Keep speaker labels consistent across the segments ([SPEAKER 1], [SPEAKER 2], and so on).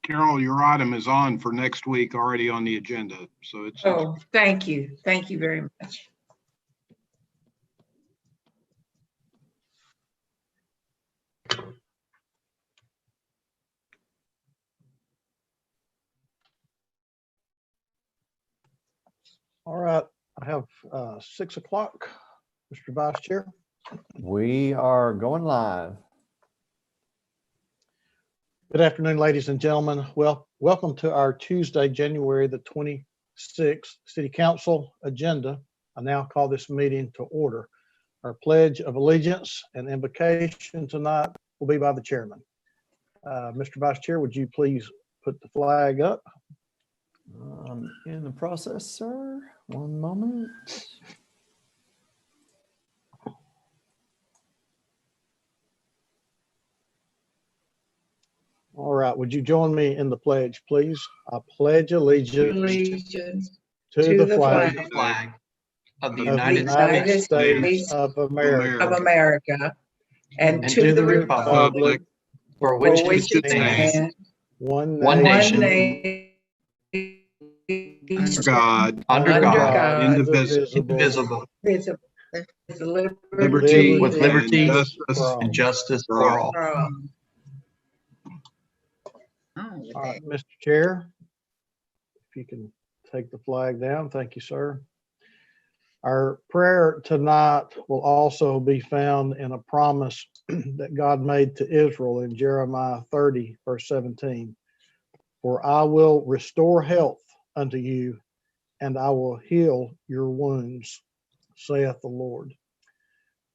[SPEAKER 1] Carol, your item is on for next week, already on the agenda. So it's.
[SPEAKER 2] Oh, thank you. Thank you very much.
[SPEAKER 3] All right, I have 6 o'clock, Mr. Vice Chair.
[SPEAKER 4] We are going live.
[SPEAKER 3] Good afternoon, ladies and gentlemen. Well, welcome to our Tuesday, January the 26th City Council agenda. I now call this meeting to order. Our Pledge of Allegiance and invocation tonight will be by the chairman. Mr. Vice Chair, would you please put the flag up?
[SPEAKER 4] In the process, sir. One moment.
[SPEAKER 3] All right, would you join me in the pledge, please? I pledge allegiance
[SPEAKER 2] Allegiance
[SPEAKER 3] to the flag
[SPEAKER 5] Of the
[SPEAKER 3] of the
[SPEAKER 5] United
[SPEAKER 3] States of America
[SPEAKER 2] of America and
[SPEAKER 3] and
[SPEAKER 2] to the republic
[SPEAKER 5] for
[SPEAKER 2] for
[SPEAKER 5] which
[SPEAKER 2] which
[SPEAKER 5] it
[SPEAKER 2] it
[SPEAKER 5] stands,
[SPEAKER 2] stands,
[SPEAKER 3] one
[SPEAKER 5] one
[SPEAKER 3] nation,
[SPEAKER 5] nation,
[SPEAKER 1] God,
[SPEAKER 5] under God,
[SPEAKER 1] indivisible,
[SPEAKER 5] indivisible,
[SPEAKER 2] visible,
[SPEAKER 1] liberty
[SPEAKER 5] with liberty
[SPEAKER 1] and justice
[SPEAKER 3] for
[SPEAKER 5] and
[SPEAKER 3] all.
[SPEAKER 5] justice for all.
[SPEAKER 3] All right, Mr. Chair, if you can take the flag down, thank you, sir. Our prayer tonight will also be found in a promise that God made to Israel in Jeremiah 30, verse 17. For I will restore health unto you, and I will heal your wounds, saith the Lord.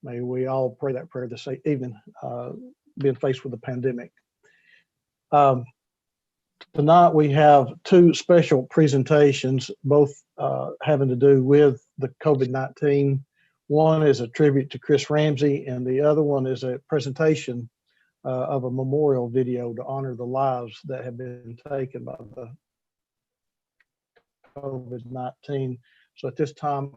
[SPEAKER 3] May we all pray that prayer this evening, being faced with the pandemic. Tonight we have 2 special presentations, both having to do with the COVID-19. One is a tribute to Chris Ramsey, and the other one is a presentation of a memorial video to honor the lives that have been taken by the COVID-19. So at this time,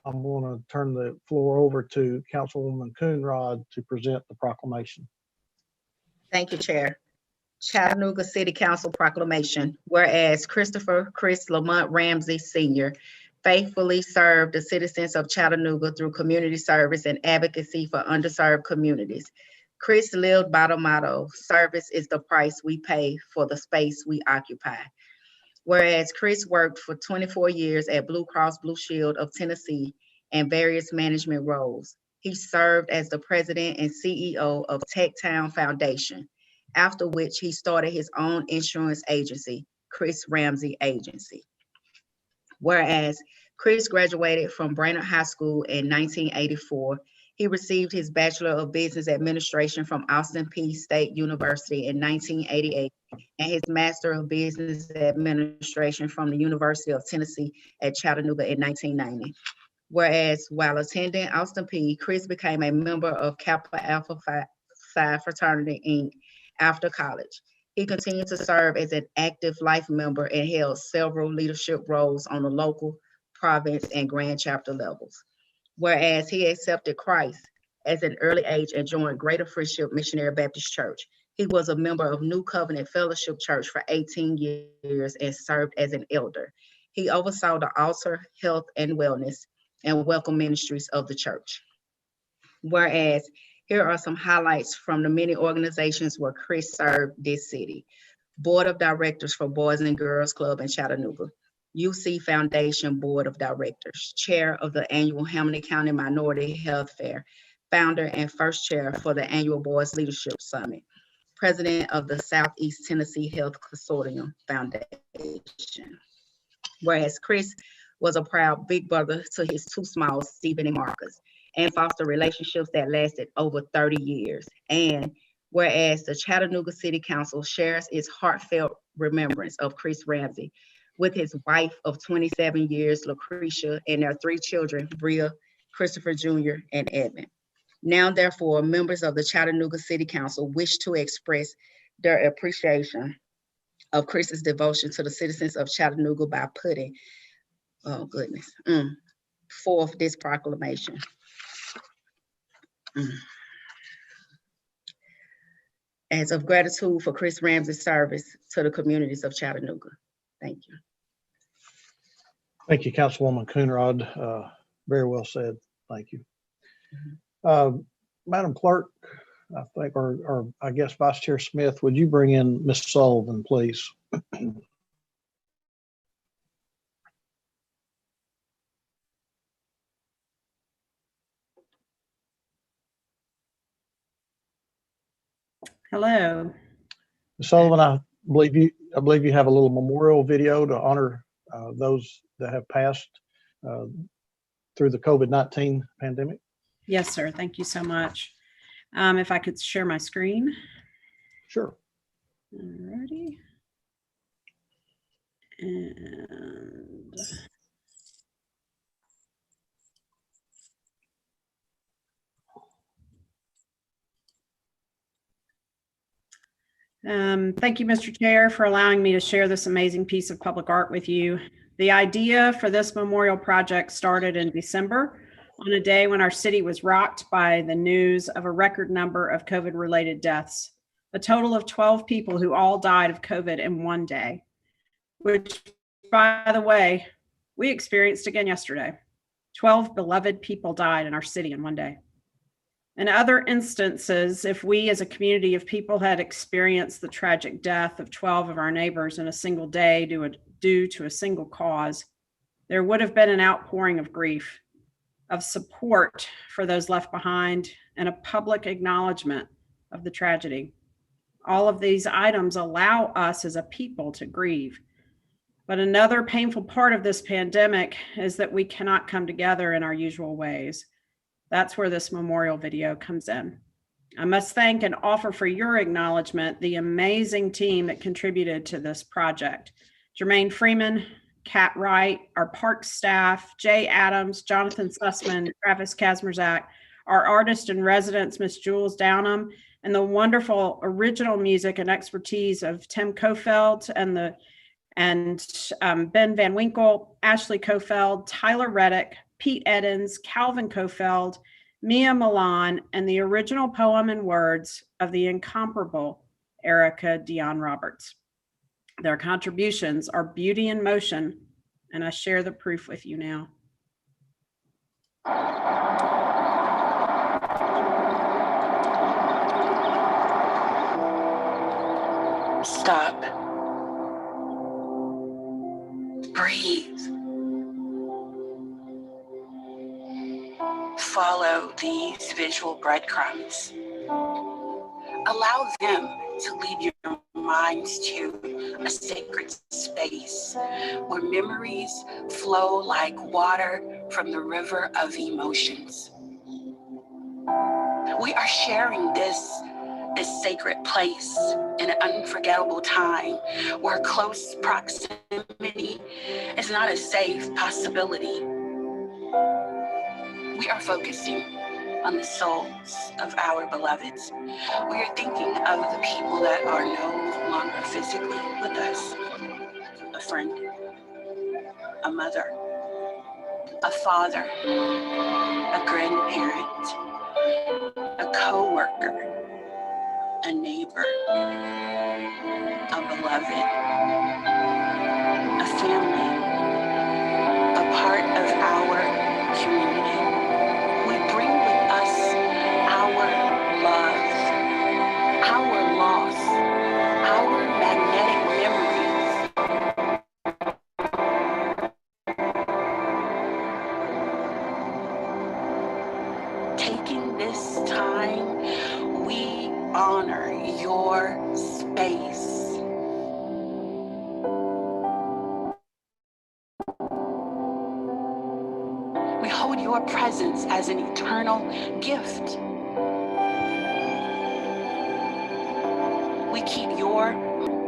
[SPEAKER 3] I'm going to turn the floor over to Councilwoman Coonrod to present the proclamation.
[SPEAKER 6] Thank you, Chair. Chattanooga City Council proclamation. Whereas Christopher Chris Lamont Ramsey Sr. faithfully served the citizens of Chattanooga through community service and advocacy for underserved communities. Chris lived by the motto, service is the price we pay for the space we occupy. Whereas Chris worked for 24 years at Blue Cross Blue Shield of Tennessee and various management roles. He served as the president and CEO of Techtown Foundation, after which he started his own insurance agency, Chris Ramsey Agency. Whereas Chris graduated from Brainerd High School in 1984, he received his Bachelor of Business Administration from Austin Peay State University in 1988 and his Master of Business Administration from the University of Tennessee at Chattanooga in 1990. Whereas while attending Austin Peay, Chris became a member of Kappa Alpha Psi Fraternity, Inc. after college. He continued to serve as an active life member and held several leadership roles on the local, province, and grand chapter levels. Whereas he accepted Christ at an early age and joined Greater Friendship Missionary Baptist Church. He was a member of New Covenant Fellowship Church for 18 years and served as an elder. He oversaw the altar, health, and wellness and welcome ministries of the church. Whereas here are some highlights from the many organizations where Chris served this city. Board of Directors for Boys and Girls Club in Chattanooga, UC Foundation Board of Directors, Chair of the annual Hamilton County Minority Health Fair, founder and first chair for the annual Boys Leadership Summit, president of the Southeast Tennessee Health Consortium Foundation. Whereas Chris was a proud big brother to his 2 smalls, Stephen and Marcus, and fostered relationships that lasted over 30 years. And whereas the Chattanooga City Council shares its heartfelt remembrance of Chris Ramsey with his wife of 27 years, Lucretia, and their 3 children, Bria, Christopher Jr., and Edmund. Now, therefore, members of the Chattanooga City Council wish to express their appreciation of Chris's devotion to the citizens of Chattanooga by putting, forth this proclamation. as of gratitude for Chris Ramsey's service to the communities of Chattanooga. Thank you.
[SPEAKER 3] Thank you, Councilwoman Coonrod. Very well said. Thank you. Madam Clerk, I think, or I guess Vice Chair Smith, would you bring in Ms. Sullivan, please?
[SPEAKER 7] Hello.
[SPEAKER 3] Ms. Sullivan, I believe you have a little memorial video to honor those that have passed through the COVID-19 pandemic.
[SPEAKER 7] Yes, sir. Thank you so much. If I could share my screen.
[SPEAKER 3] Sure.
[SPEAKER 7] Alrighty. And thank you, Mr. Chair, for allowing me to share this amazing piece of public art with you. The idea for this memorial project started in December on a day when our city was rocked by the news of a record number of COVID-related deaths, a total of 12 people who all died of COVID in one day, which, by the way, we experienced again yesterday. 12 beloved people died in our city in one day. In other instances, if we as a community of people had experienced the tragic death of 12 of our neighbors in a single day due to a single cause, there would have been an outpouring of grief, of support for those left behind, and a public acknowledgement of the tragedy. All of these items allow us as a people to grieve. But another painful part of this pandemic is that we cannot come together in our usual ways. That's where this memorial video comes in. I must thank and offer for your acknowledgement the amazing team that contributed to this project. Jermaine Freeman, Kat Wright, our park staff, Jay Adams, Jonathan Sussman, Travis Kazmerzak, our artist in residence, Miss Jules Downham, and the wonderful original music and expertise of Tim Kofeld and Ben Van Winkle, Ashley Kofeld, Tyler Reddick, Pete Edens, Calvin Kofeld, Mia Milan, and the original poem and words of the incomparable Erica Dion Roberts. Their contributions are beauty in motion, and I share the proof with you now.
[SPEAKER 8] Stop. Breathe. Follow these visual breadcrumbs. Allow them to lead your minds to a sacred space where memories flow like water from the river of emotions. We are sharing this sacred place in an unforgettable time where close proximity is not a safe possibility. We are focusing on the souls of our beloveds. We are thinking of the people that are no longer physically with us. A friend, a mother, a father, a grandparent, a co-worker, a neighbor, a beloved, a family, a part of our community. We bring with us our love, our loss, our magnetic memories. Taking this time, we honor your space. We hold your presence as an eternal gift. We keep your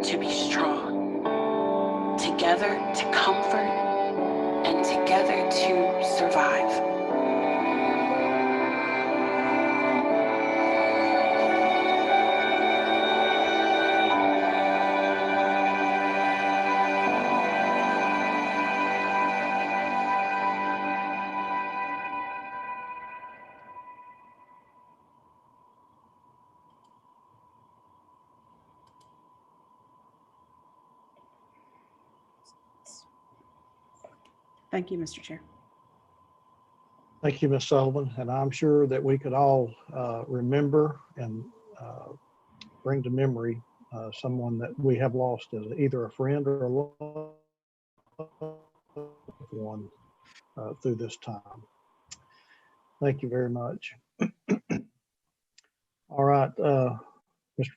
[SPEAKER 8] to be strong, together to comfort, and together to survive.
[SPEAKER 7] Thank you, Mr. Chair.
[SPEAKER 3] Thank you, Ms. Sullivan. And I'm sure that we could all remember and bring to memory someone that we have lost as either a friend or a loved one through this time. Thank you very much. All right, Mr.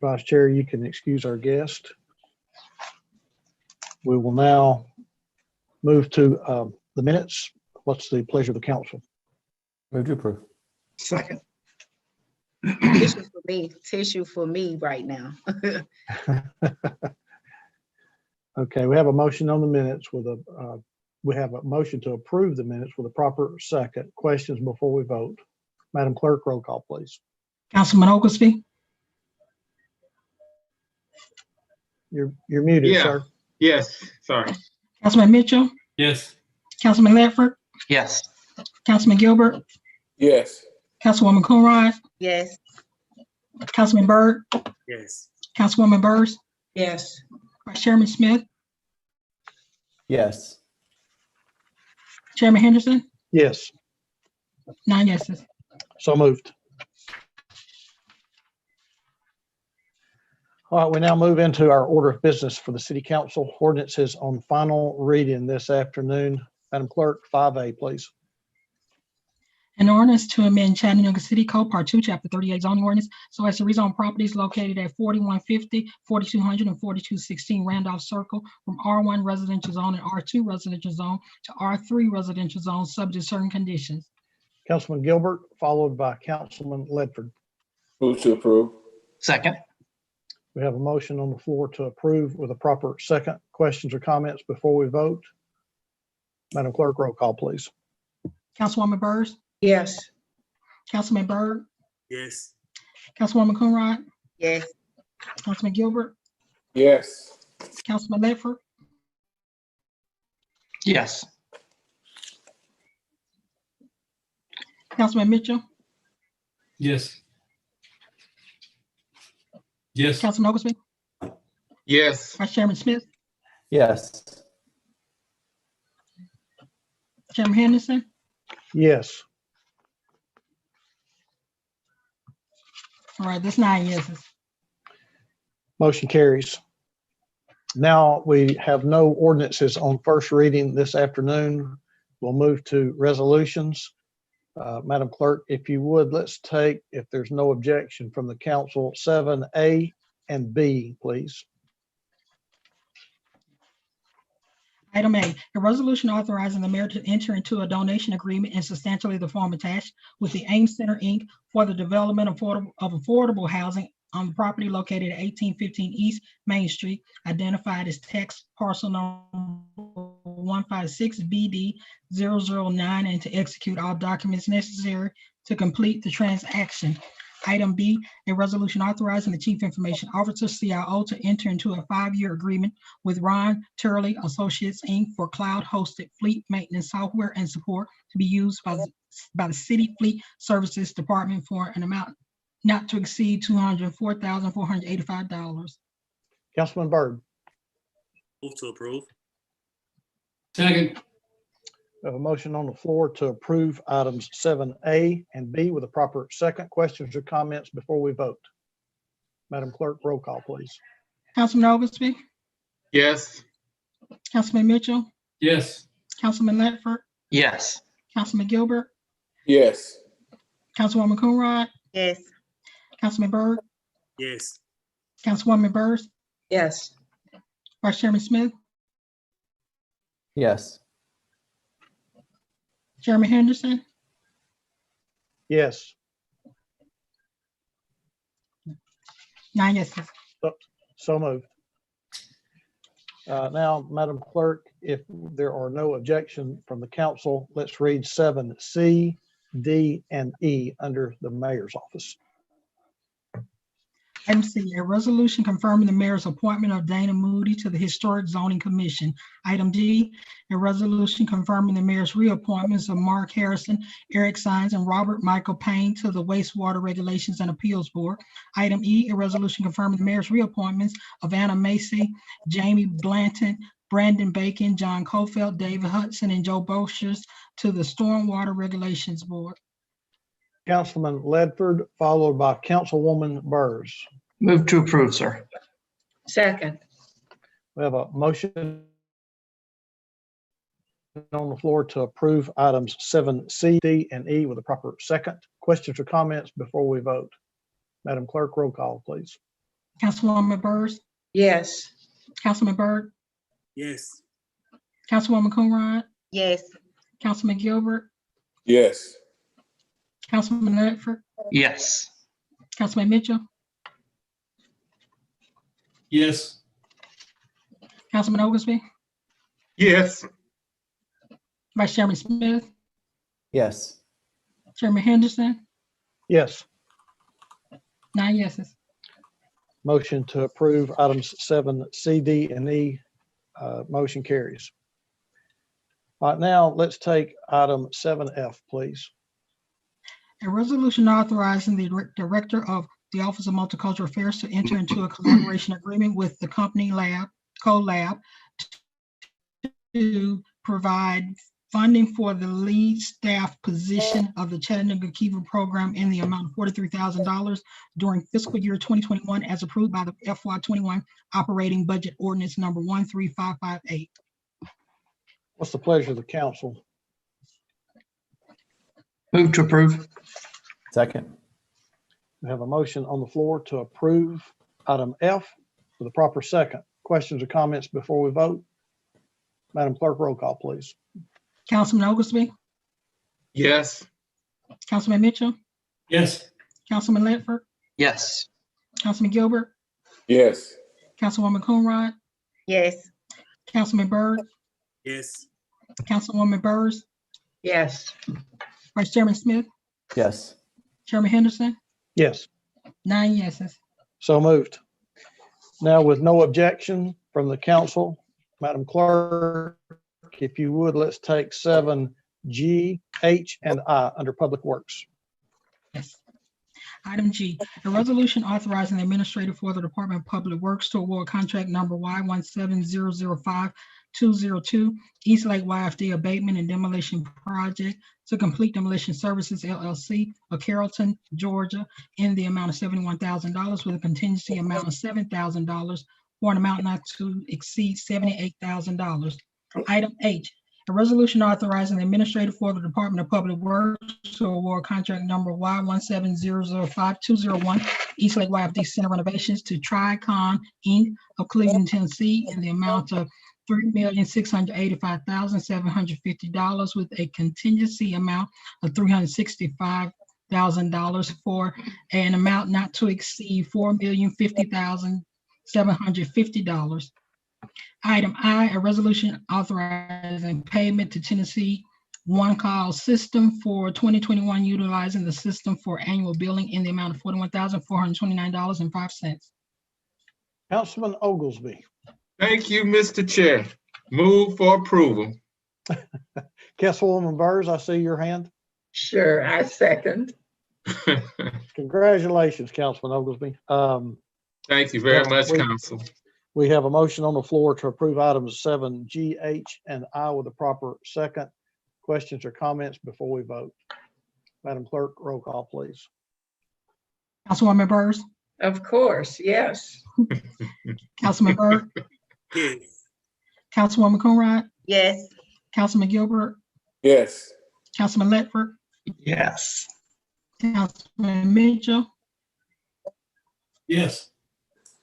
[SPEAKER 3] Vice Chair, you can excuse our guest. We will now move to the minutes. What's the pleasure of the council?
[SPEAKER 4] Move to approve.
[SPEAKER 2] Second.
[SPEAKER 6] Tissue for me right now.
[SPEAKER 3] Okay, we have a motion on the minutes with a, we have a motion to approve the minutes with a proper second. Questions before we vote? Madam Clerk, roll call, please.
[SPEAKER 9] Councilman Oglesby,
[SPEAKER 3] You're muted,
[SPEAKER 5] Yeah.
[SPEAKER 3] sir.
[SPEAKER 5] Yes, sorry.
[SPEAKER 9] Councilman Mitchell,
[SPEAKER 5] Yes.
[SPEAKER 9] Councilman Ledford,
[SPEAKER 5] Yes.
[SPEAKER 9] Councilman Gilbert,
[SPEAKER 5] Yes.
[SPEAKER 9] Councilwoman Coonrod,
[SPEAKER 6] Yes.
[SPEAKER 9] Councilman Byrd,
[SPEAKER 5] Yes.
[SPEAKER 9] Councilwoman Burrs,
[SPEAKER 2] Yes.
[SPEAKER 9] Vice Chairman Smith,
[SPEAKER 4] Yes.
[SPEAKER 9] Chairman Henderson,
[SPEAKER 3] Yes,
[SPEAKER 9] 9 yeses.
[SPEAKER 3] so moved. All right, we now move into our order of business for the city council. Ordinances on final reading this afternoon. Madam Clerk, 5A, please.
[SPEAKER 9] An ordinance to amend Chattanooga City Code, Part 2, Chapter 38 zoning ordinance, so as to rezone properties located at 4150, 4200, and 4216 Randolph Circle from R1 residential zone and R2 residential zone to R3 residential zone, subject to certain conditions.
[SPEAKER 3] Councilman Gilbert, followed by Councilman Ledford.
[SPEAKER 5] Move to approve. Second.
[SPEAKER 3] We have a motion on the floor to approve with a proper second. Questions or comments before we vote? Madam Clerk, roll call, please.
[SPEAKER 9] Councilwoman Burrs,
[SPEAKER 2] Yes.
[SPEAKER 9] Councilman Byrd,
[SPEAKER 5] Yes.
[SPEAKER 9] Councilwoman Coonrod,
[SPEAKER 6] Yes.
[SPEAKER 9] Councilman Gilbert,
[SPEAKER 5] Yes.
[SPEAKER 9] Councilman Ledford,
[SPEAKER 5] Yes.
[SPEAKER 9] Councilman Mitchell,
[SPEAKER 5] Yes. Yes.
[SPEAKER 9] Councilman Oglesby,
[SPEAKER 5] Yes.
[SPEAKER 9] Vice Chairman Smith,
[SPEAKER 4] Yes.
[SPEAKER 9] Chairman Henderson,
[SPEAKER 3] Yes,
[SPEAKER 9] all right, that's 9 yeses.
[SPEAKER 3] motion carries. Now we have no ordinances on first reading this afternoon. We'll move to resolutions. Madam Clerk, if you would, let's take, if there's no objection from the council, 7A and B, please.
[SPEAKER 9] Item A, a resolution authorizing the mayor to enter into a donation agreement in substantially the form attached with the Ames Center, Inc. for the development of affordable housing on the property located at 1815 East Main Street, identified as tax parcel number 156BD009, and to execute all documents necessary to complete the transaction. Item B, a resolution authorizing the Chief Information Officer, CIO, to enter into a 5-year agreement with Ron Turley Associates, Inc. for cloud-hosted fleet maintenance software and support to be used by the City Fleet Services Department for an amount not to exceed $204,485.
[SPEAKER 3] Councilman Byrd.
[SPEAKER 5] Move to approve. Second.
[SPEAKER 3] We have a motion on the floor to approve items 7A and B with a proper second. Questions or comments before we vote? Madam Clerk, roll call, please.
[SPEAKER 9] Councilman Oglesby,
[SPEAKER 5] Yes.
[SPEAKER 9] Councilman Mitchell,
[SPEAKER 5] Yes.
[SPEAKER 9] Councilman Ledford,
[SPEAKER 5] Yes.
[SPEAKER 9] Councilman Gilbert,
[SPEAKER 5] Yes.
[SPEAKER 9] Councilwoman Coonrod,
[SPEAKER 6] Yes.
[SPEAKER 9] Councilman Byrd,
[SPEAKER 5] Yes.
[SPEAKER 9] Councilwoman Burrs,
[SPEAKER 2] Yes.
[SPEAKER 9] Vice Chairman Smith,
[SPEAKER 4] Yes.
[SPEAKER 9] Chairman Henderson,
[SPEAKER 3] Yes,
[SPEAKER 9] 9 yeses.
[SPEAKER 3] so moved. Now, Madam Clerk, if there are no objection from the council, let's read 7C, D, and E under the mayor's office.
[SPEAKER 9] Item C, a resolution confirming the mayor's appointment of Dana Moody to the Historic Zoning Commission. Item D, a resolution confirming the mayor's reappointments of Mark Harrison, Eric Sines, and Robert Michael Payne to the Wastewater Regulations and Appeals Board. Item E, a resolution confirming the mayor's reappointments of Anna Macy, Jamie Blanton, Brandon Bacon, John Cofield, David Hudson, and Joe Boschers to the Stormwater Regulations Board.
[SPEAKER 3] Councilman Ledford, followed by Councilwoman Burrs.
[SPEAKER 2] Move to approve, sir.
[SPEAKER 6] Second.
[SPEAKER 3] We have a motion on the floor to approve items 7C, D, and E with a proper second. Questions or comments before we vote? Madam Clerk, roll call, please.
[SPEAKER 9] Councilwoman Burrs,
[SPEAKER 2] Yes.
[SPEAKER 9] Councilman Byrd,
[SPEAKER 5] Yes.
[SPEAKER 9] Councilwoman Coonrod,
[SPEAKER 6] Yes.
[SPEAKER 9] Councilman Gilbert,
[SPEAKER 5] Yes.
[SPEAKER 9] Councilman Ledford,
[SPEAKER 2] Yes.
[SPEAKER 9] Councilman Mitchell,
[SPEAKER 5] Yes.
[SPEAKER 9] Councilman Oglesby,
[SPEAKER 5] Yes.
[SPEAKER 9] Vice Chairman Smith,
[SPEAKER 4] Yes.
[SPEAKER 9] Chairman Henderson,
[SPEAKER 3] Yes.
[SPEAKER 9] 9 yeses.
[SPEAKER 3] Motion to approve items 7C, D, and E. Motion carries. All right, now let's take item 7F, please.
[SPEAKER 9] A resolution authorizing the Director of the Office of Multicultural Affairs to enter into a collaboration agreement with the company CoLab to provide funding for the lead staff position of the Chattanooga Kiva program in the amount of $43,000 during fiscal year 2021 as approved by the FY21 operating budget ordinance number 13558.
[SPEAKER 3] What's the pleasure of the council?
[SPEAKER 2] Move to approve.
[SPEAKER 4] Second.
[SPEAKER 3] We have a motion on the floor to approve item F with a proper second. Questions or comments before we vote? Madam Clerk, roll call, please.
[SPEAKER 9] Councilman Oglesby,
[SPEAKER 5] Yes.
[SPEAKER 9] Councilman Mitchell,
[SPEAKER 5] Yes.
[SPEAKER 9] Councilman Ledford,
[SPEAKER 2] Yes.
[SPEAKER 9] Councilman Gilbert,
[SPEAKER 5] Yes.
[SPEAKER 9] Councilwoman Coonrod,
[SPEAKER 6] Yes.
[SPEAKER 9] Councilman Byrd,
[SPEAKER 5] Yes.
[SPEAKER 9] Councilwoman Burrs,
[SPEAKER 2] Yes.
[SPEAKER 9] Vice Chairman Smith,
[SPEAKER 4] Yes.
[SPEAKER 9] Chairman Henderson,
[SPEAKER 3] Yes,
[SPEAKER 9] 9 yeses.
[SPEAKER 3] so moved. Now, with no objection from the council, Madam Clerk, if you would, let's take 7G, H, and I under Public Works.
[SPEAKER 9] Yes. Item G, a resolution authorizing the administrator for the Department of Public Works to award contract number Y17005-202 East Lake YFD Abatement and Demolition Project to Complete Demolition Services LLC of Carrollton, Georgia, in the amount of $71,000 with a contingency amount of $7,000 for an amount not to exceed $78,000. Item H, a resolution authorizing the administrator for the Department of Public Works to award contract number Y17005-201 East Lake YFD Center renovations to Tricon Inc. of Cleveland, Tennessee, in the amount of $3,685,750 with a contingency amount of $365,000 for an amount not to exceed $4,050,750. Item I, a resolution authorizing payment to Tennessee One Call System for 2021, utilizing the system for annual billing in the amount of $41,429.05.
[SPEAKER 3] Councilman Oglesby.
[SPEAKER 5] Thank you, Mr. Chair. Move for approval.
[SPEAKER 3] Councilwoman Burrs, I see your hand.
[SPEAKER 2] Sure, I second.
[SPEAKER 3] Congratulations, Councilman Oglesby.
[SPEAKER 5] Thank you very much,
[SPEAKER 3] we-
[SPEAKER 5] council.
[SPEAKER 3] We have a motion on the floor to approve items 7G, H, and I with a proper second. Questions or comments before we vote? Madam Clerk, roll call, please.
[SPEAKER 9] Councilwoman Burrs,
[SPEAKER 2] Of course, yes.
[SPEAKER 9] Councilman Byrd,
[SPEAKER 5] Yes.
[SPEAKER 9] Councilwoman Coonrod,
[SPEAKER 6] Yes.
[SPEAKER 9] Councilman Gilbert,
[SPEAKER 5] Yes.
[SPEAKER 9] Councilman Ledford,
[SPEAKER 2] Yes.
[SPEAKER 9] Councilman Mitchell,
[SPEAKER 5] Yes.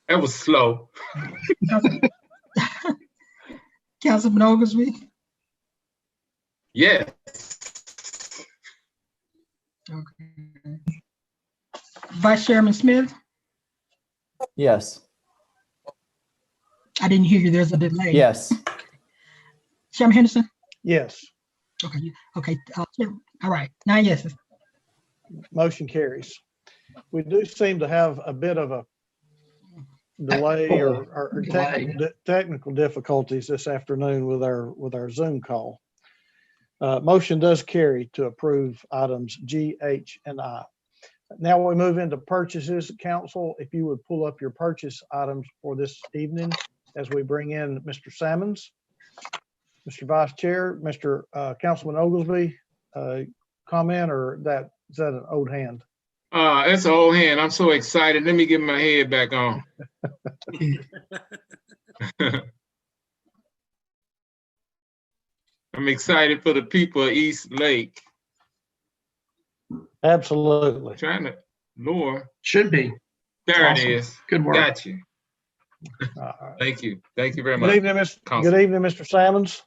[SPEAKER 5] That was slow.
[SPEAKER 9] Councilman Oglesby,
[SPEAKER 5] Yes.
[SPEAKER 9] okay. Vice Chairman Smith,
[SPEAKER 4] Yes.
[SPEAKER 9] I didn't hear you, there's a delay.
[SPEAKER 4] Yes.
[SPEAKER 9] Chairman Henderson,
[SPEAKER 3] Yes,
[SPEAKER 9] okay, all right, 9 yeses.
[SPEAKER 3] motion carries. We do seem to have a bit of a delay or technical difficulties this afternoon with our Zoom call. Motion does carry to approve items G, H, and I. Now we move into purchases. Council, if you would pull up your purchase items for this evening. as we bring in Mr. Sammons. Mr. Vice Chair, Mr. Councilman Oglesby, comment, or is that an old hand?
[SPEAKER 5] It's an old hand. I'm so excited. Let me get my head back on. I'm excited for the people of East Lake.
[SPEAKER 3] Absolutely.
[SPEAKER 5] Trying to lower.
[SPEAKER 10] Should be.
[SPEAKER 5] There
[SPEAKER 10] Awesome.
[SPEAKER 5] it is.
[SPEAKER 10] Good work.
[SPEAKER 5] Got you.
[SPEAKER 3] All right.
[SPEAKER 5] Thank you. Thank you very
[SPEAKER 3] Good
[SPEAKER 5] much.
[SPEAKER 3] evening,
[SPEAKER 5] Council.
[SPEAKER 3] Good evening, Mr. Sammons.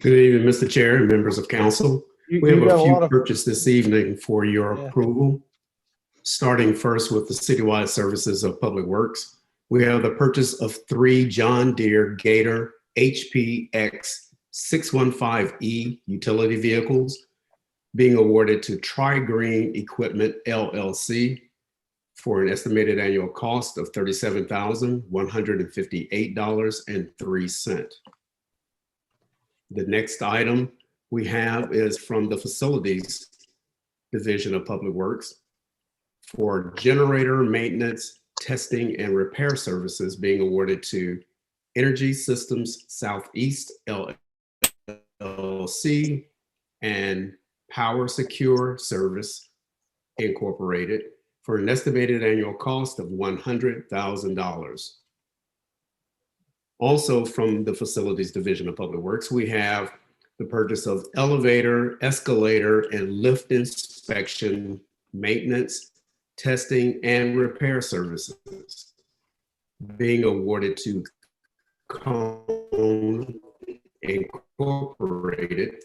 [SPEAKER 11] Good evening, Mr. Chair and members of council.
[SPEAKER 3] You
[SPEAKER 11] We have
[SPEAKER 3] got
[SPEAKER 11] a few
[SPEAKER 3] lot of,
[SPEAKER 11] purchases this evening for your
[SPEAKER 3] Yeah.
[SPEAKER 11] approval. Starting first with the citywide services of Public Works. We have the purchase of 3 John Deere Gator HPX 615E utility vehicles being awarded to Tri-Green Equipment LLC for an estimated annual cost of $37,158.03. The next item we have is from the Facilities Division of Public Works for generator maintenance, testing, and repair services being awarded to Energy Systems Southeast LLC and Power Secure Service Incorporated for an estimated annual cost of $100,000. Also from the Facilities Division of Public Works, we have the purchase of elevator, escalator, and lift inspection, maintenance, testing, and repair services being awarded to Cone Incorporated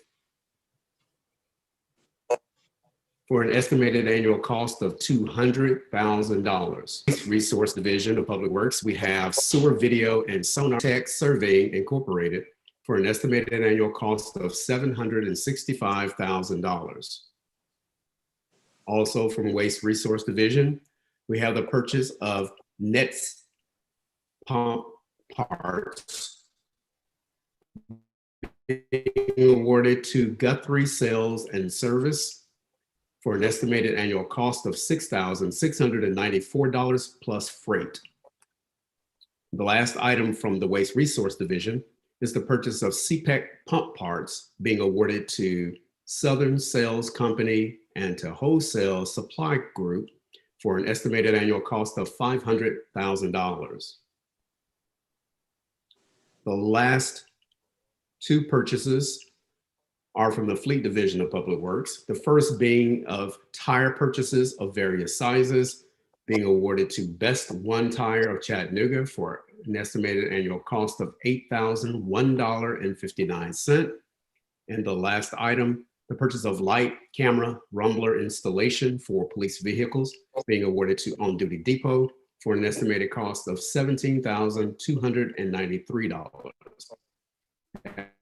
[SPEAKER 11] for an estimated annual cost of $200,000. Resource Division of Public Works, we have Sewer Video and Sonar Tech Surveying Incorporated for an estimated annual cost of $765,000. Also from Waste Resource Division, we have the purchase of Nets Pump Parts being awarded to Guthrie Sales and Service for an estimated annual cost of $6,694 plus freight. The last item from the Waste Resource Division is the purchase of CPEC pump parts being awarded to Southern Sales Company and to Wholesale Supply Group for an estimated annual cost of $500,000. The last 2 purchases are from the Fleet Division of Public Works. The first being of tire purchases of various sizes being awarded to Best One Tire of Chattanooga for an estimated annual cost of $8,001.59. And the last item, the purchase of light camera rumbler installation for police vehicles being awarded to On Duty Depot for an estimated cost of $17,293. That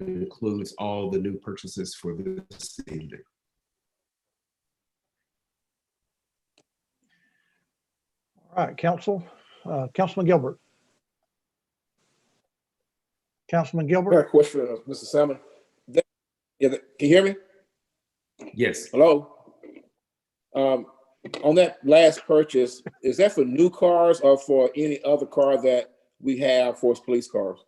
[SPEAKER 11] includes all the new purchases for this evening.
[SPEAKER 3] all right, Councilman Gilbert. Councilman
[SPEAKER 12] I got a
[SPEAKER 3] Gilbert,
[SPEAKER 12] question for Mr. Salmon. Can you hear me?
[SPEAKER 11] Yes,
[SPEAKER 12] Hello? On that last purchase, is that for new cars or for any other car that we have for police cars?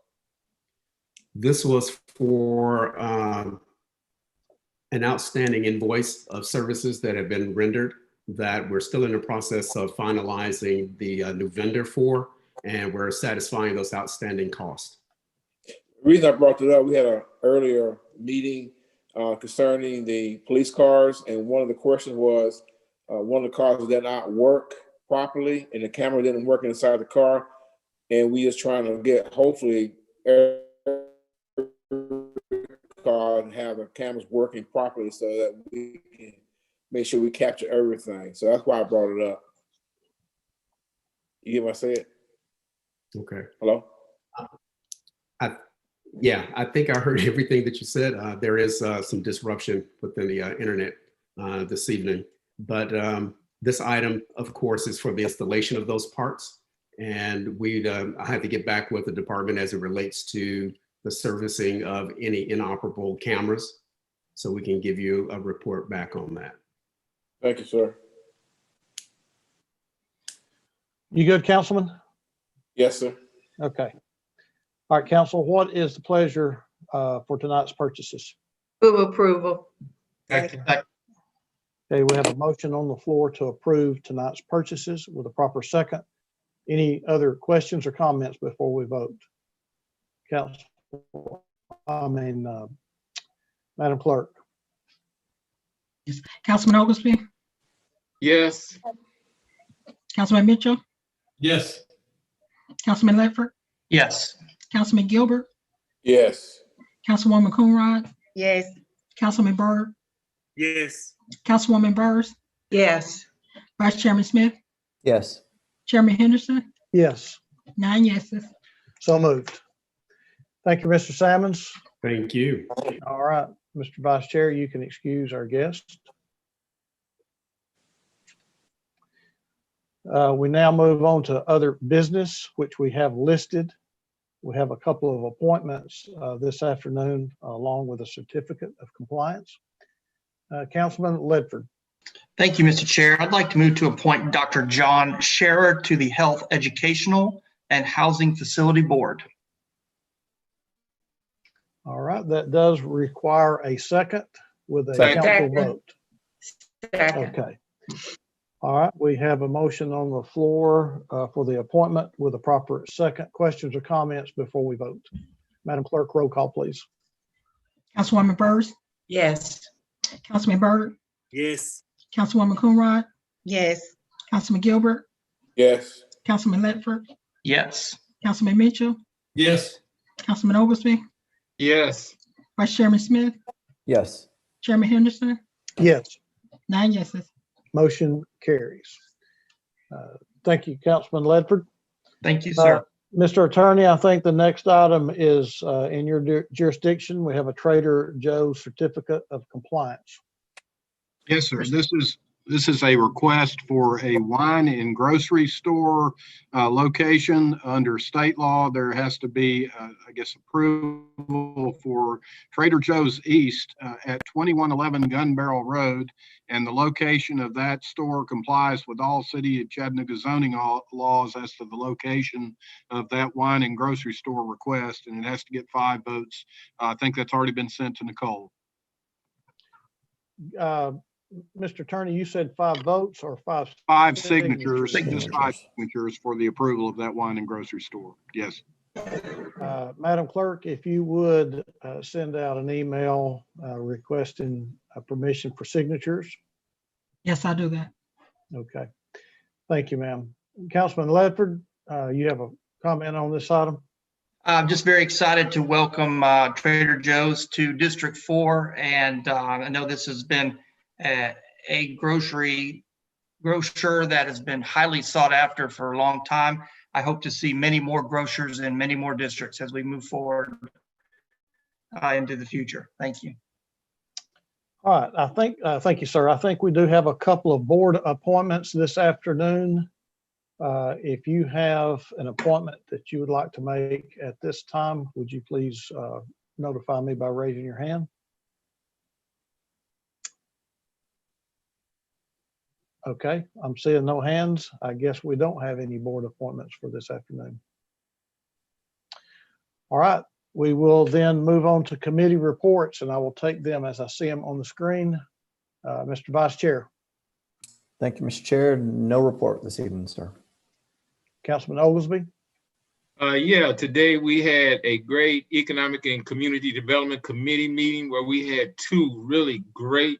[SPEAKER 11] this was for an outstanding invoice of services that have been rendered that we're still in the process of finalizing the new vendor for, and we're satisfying those outstanding costs.
[SPEAKER 12] The reason I brought it up, we had an earlier meeting concerning the police cars, and one of the questions was one of the cars did not work properly, and the camera didn't work inside the car, and we just trying to get hopefully every car and have the cameras working properly so that we can make sure we capture everything. So that's why I brought it up. You get what I said?
[SPEAKER 11] Okay.
[SPEAKER 12] Hello?
[SPEAKER 11] Yeah, I think I heard everything that you said. There is some disruption within the internet this evening, but this item, of course, is for the installation of those parts. And I had to get back with the department as it relates to the servicing of any inoperable cameras, so we can give you a report back on that.
[SPEAKER 12] Thank you, sir.
[SPEAKER 3] you good, Councilman?
[SPEAKER 12] Yes, sir.
[SPEAKER 3] Okay. All right, council, what is the pleasure for tonight's purchases?
[SPEAKER 2] Move approval.
[SPEAKER 5] Second.
[SPEAKER 3] Okay, we have a motion on the floor to approve tonight's purchases with a proper second. Any other questions or comments before we vote? Madam Clerk.
[SPEAKER 9] Councilman Oglesby,
[SPEAKER 5] Yes.
[SPEAKER 9] Councilman Mitchell,
[SPEAKER 5] Yes.
[SPEAKER 9] Councilman Ledford,
[SPEAKER 5] Yes.
[SPEAKER 9] Councilman Gilbert,
[SPEAKER 12] Yes.
[SPEAKER 9] Councilwoman Coonrod,
[SPEAKER 6] Yes.
[SPEAKER 9] Councilman Byrd,
[SPEAKER 5] Yes.
[SPEAKER 9] Councilwoman Burrs,
[SPEAKER 2] Yes.
[SPEAKER 9] Vice Chairman Smith,
[SPEAKER 4] Yes.
[SPEAKER 9] Chairman Henderson,
[SPEAKER 3] Yes,
[SPEAKER 9] 9 yeses.
[SPEAKER 3] so moved. Thank you, Mr. Sammons.
[SPEAKER 11] Thank you.
[SPEAKER 3] All right, Mr. Vice Chair, you can excuse our guest. We now move on to other business, which we have listed. We have a couple of appointments this afternoon, along with a certificate of compliance. Councilman Ledford.
[SPEAKER 10] Thank you, Mr. Chair. I'd like to move to appoint Dr. John Scherer to the Health Educational and Housing Facility Board.
[SPEAKER 3] All right, that does require a second with a
[SPEAKER 4] Second.
[SPEAKER 3] council
[SPEAKER 2] Second.
[SPEAKER 3] vote.
[SPEAKER 2] Second.
[SPEAKER 3] Okay. All right, we have a motion on the floor for the appointment with a proper second. Questions or comments before we vote? Madam Clerk, roll call, please.
[SPEAKER 9] Councilwoman Burrs,
[SPEAKER 2] Yes.
[SPEAKER 9] Councilman Byrd,
[SPEAKER 5] Yes.
[SPEAKER 9] Councilwoman Coonrod,
[SPEAKER 6] Yes.
[SPEAKER 9] Councilman Gilbert,
[SPEAKER 12] Yes.
[SPEAKER 9] Councilman Ledford,
[SPEAKER 10] Yes.
[SPEAKER 9] Councilman Mitchell,
[SPEAKER 5] Yes.
[SPEAKER 9] Councilman Oglesby,
[SPEAKER 5] Yes.
[SPEAKER 9] Vice Chairman Smith,
[SPEAKER 4] Yes.
[SPEAKER 9] Chairman Henderson,
[SPEAKER 3] Yes,
[SPEAKER 9] 9 yeses.
[SPEAKER 3] motion carries. Thank you, Councilman Ledford.
[SPEAKER 10] Thank you, sir.
[SPEAKER 3] Mr. Attorney, I think the next item is in your jurisdiction. We have a Trader Joe's certificate of compliance.
[SPEAKER 1] Yes, sir. This is a request for a wine and grocery store location. Under state law. There has to be, I guess, approval for Trader Joe's East at 2111 Gun Barrel Road. And the location of that store complies with all city of Chattanooga zoning laws as to the location of that wine and grocery store request. And it has to get 5 votes. I think that's already been sent to Nicole.
[SPEAKER 3] Mr. Attorney, you said 5 votes or 5?
[SPEAKER 1] 5 signatures, just 5 signatures for the approval of that wine and grocery store. Yes.
[SPEAKER 3] Madam Clerk, if you would send out an email requesting permission for signatures.
[SPEAKER 9] Yes, I'll do that.
[SPEAKER 3] Okay. Thank you, ma'am. Councilman Ledford, you have a comment on this item?
[SPEAKER 10] I'm just very excited to welcome Trader Joe's to District 4. And I know this has been a grocer that has been highly sought after for a long time. I hope to see many more grocers in many more districts as we move forward into the future. Thank you.
[SPEAKER 3] All right, I think, thank you, sir. I think we do have a couple of board appointments this afternoon. If you have an appointment that you would like to make at this time, would you please notify me by raising your hand? Okay, I'm seeing no hands. I guess we don't have any board appointments for this afternoon. All right, we will then move on to committee reports, and I will take them as I see them on the screen. Mr. Vice Chair.
[SPEAKER 4] Thank you, Mr. Chair. No report this evening, sir.
[SPEAKER 3] Councilman Oglesby.
[SPEAKER 5] Yeah, today we had a great Economic and Community Development Committee meeting where we had 2 really great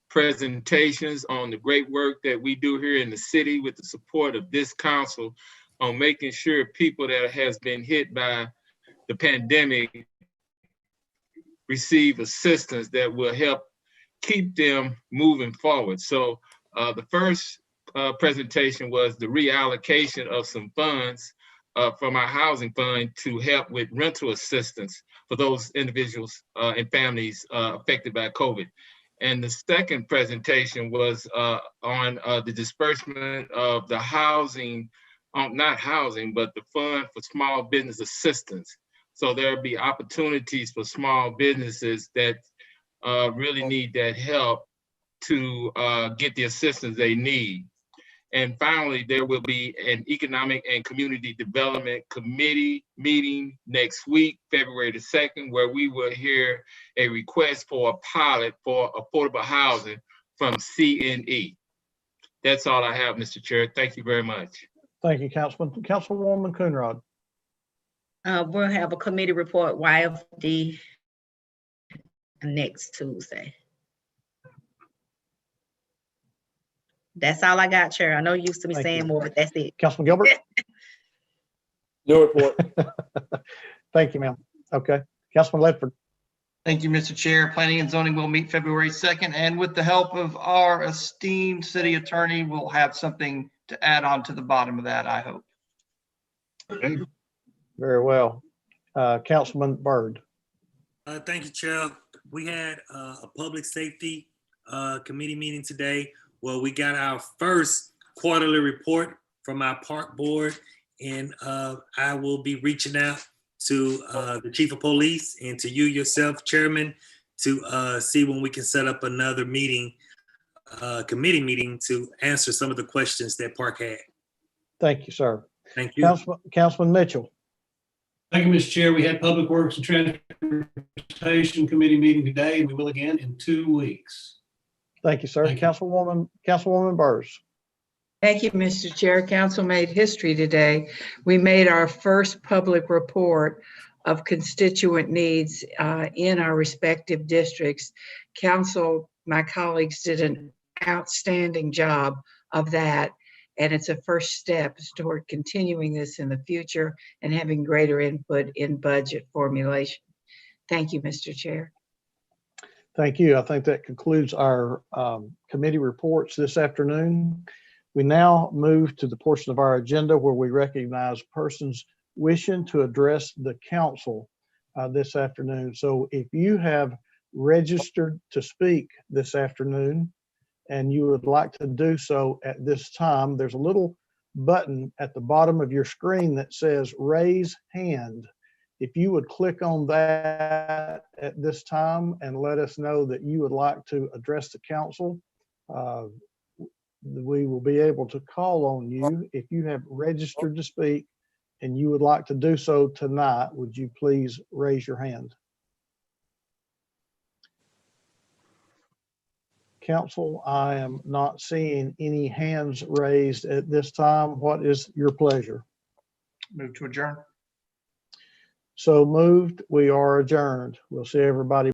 [SPEAKER 5] presentations on the great work that we do here in the city with the support of this council on making sure people that has been hit by the pandemic receive assistance that will help keep them moving forward. So the first presentation was the reallocation of some funds from our housing fund to help with rental assistance for those individuals and families affected by COVID. And the second presentation was on the disbursement of the housing, not housing, but the fund for small business assistance. So there'll be opportunities for small businesses that really need that help to get the assistance they need. And finally, there will be an Economic and Community Development Committee meeting next week, February the 2nd, where we will hear a request for a pilot for affordable housing from CNE. That's all I have, Mr. Chair. Thank you very much.
[SPEAKER 3] Thank you, Councilman. Councilwoman Coonrod.
[SPEAKER 6] We'll have a committee report, YFD, next Tuesday. That's all I got, Chair. I know you used to me
[SPEAKER 3] Thank
[SPEAKER 6] saying
[SPEAKER 3] you.
[SPEAKER 6] more, but that's it.
[SPEAKER 3] Councilman Gilbert.
[SPEAKER 12] No report.
[SPEAKER 3] Thank you, ma'am. Okay. Councilman Ledford.
[SPEAKER 10] Thank you, Mr. Chair. Planning and zoning will meet February 2nd, and with the help of our esteemed city attorney, we'll have something to add on to the bottom of that, I hope.
[SPEAKER 1] Okay.
[SPEAKER 3] Very well. Councilman Byrd.
[SPEAKER 13] Thank you, Chair. We had a public safety committee meeting today. Well, we got our first quarterly report from our park board, and I will be reaching out to the chief of police and to you yourself, Chairman, to see when we can set up another meeting, committee meeting, to answer some of the questions that Park had.
[SPEAKER 3] Thank you, sir.
[SPEAKER 13] Thank you.
[SPEAKER 3] Councilman Mitchell.
[SPEAKER 14] Thank you, Mr. Chair. We had Public Works and Transportation Committee meeting today, and we will again in 2 weeks.
[SPEAKER 3] Thank you, sir.
[SPEAKER 14] Thank you.
[SPEAKER 3] Councilwoman Burrs.
[SPEAKER 2] Thank you, Mr. Chair. Council made history today. We made our first public report of constituent needs in our respective districts. Council, my colleagues did an outstanding job of that. And it's a first step toward continuing this in the future and having greater input in budget formulation. Thank you, Mr. Chair.
[SPEAKER 3] Thank you. I think that concludes our committee reports this afternoon. We now move to the portion of our agenda where we recognize persons wishing to address the council this afternoon. So if you have registered to speak this afternoon and you would like to do so at this time, there's a little button at the bottom of your screen that says raise hand. If you would click on that at this time and let us know that you would like to address the council, we will be able to call on you. If you have registered to speak and you would like to do so tonight, would you please raise your hand? Council, I am not seeing any hands raised at this time. What is your pleasure?
[SPEAKER 10] Move to adjourn.
[SPEAKER 3] So moved. We are adjourned. We'll see everybody